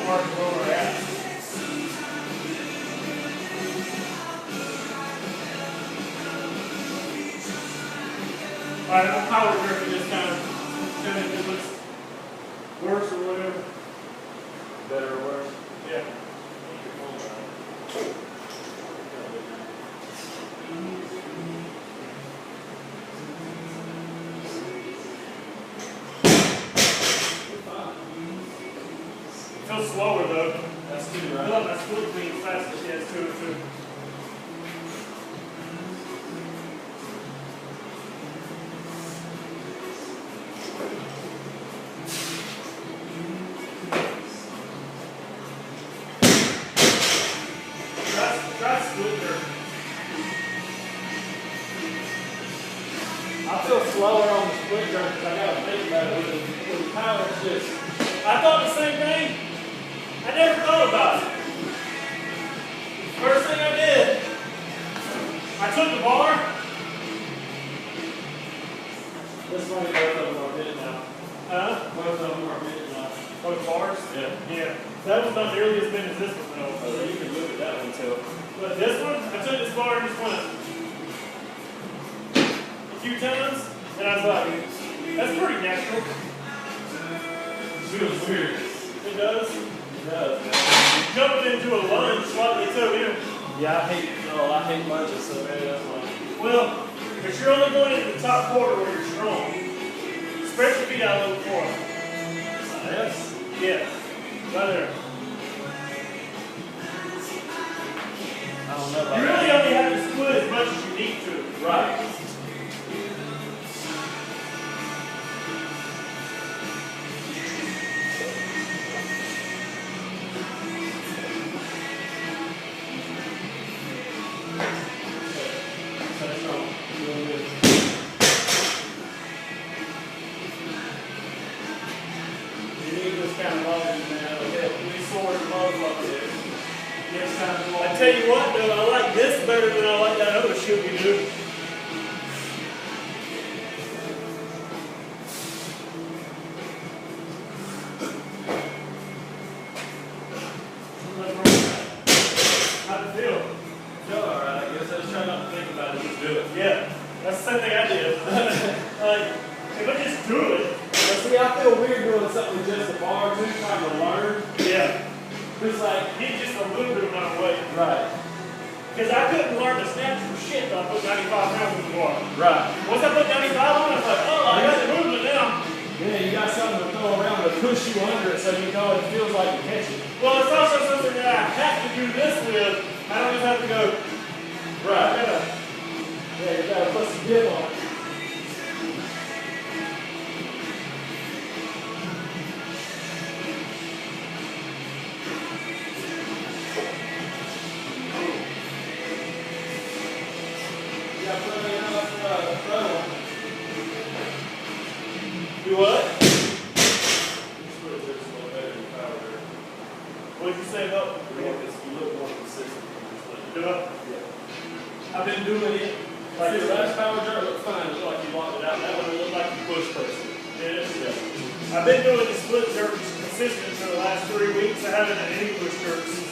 hard to lower our ass. Alright, I'm power jerking this time. Then if it looks worse or whatever. Better or worse? Yeah. It feels slower though. That's two, I right? feel like my split being faster. Yeah, it's 2 and 2. Try split jerk. I feel slower on the split jerk because I got to think about it. With the power, it's just. I thought the same thing. I never thought about it. First thing I did, I took the bar. This one, both of them are bit now. Both Both of them are bit now. Both bars? Yeah. Yeah. That one's not nearly as big as this one though. So you can look at that one too. But this one, I took this bar and just went a few times, and I was like, that's pretty natural. Feels weird. It does. It does. Jumping into a lunge slightly too, Yeah, I hate lunges so bad. That's why. well, but you're only going into the top quarter where you're strong. Spread your feet out a little more. Yes. Yeah. Right there. I don't know about You really only have to split as much as you need to. Right. You need this kind of volume, man. Okay. We sore as a motherfucker. Next time. I tell you what, though, I like this better than I like that other shit we do. How'd it feel? Feel alright, I guess. I was trying not to think about it. Just do it. Yeah, that's the same thing I did. Like, if I just do it, But see, I feel weird doing something with just a bar too, trying to learn. yeah, It's like, get just a little bit amount of weight. right. Because I couldn't learn to snatch for shit till I put 95 pounds in the bar. Right. Once I put 95 on, I was like, oh, I got the movement now. Yeah, you got something to throw around to push you under it so you know it feels like you're catching. Well, it's also something that I have to do this with. I don't just have to go, Right. I gotta, Yeah, you gotta put some dip on it. You gotta put enough throw. do what? Split jerk's a little better than power jerk. What did you say about You look more consistent. do it? I've been doing it. Like Like this your last power jerk looked fine. It looked like you blocked it out. That one looked like you pushed person. Yeah. Yeah. I've been doing the split jerks consistent for the last 3 weeks. I haven't had any push jerks.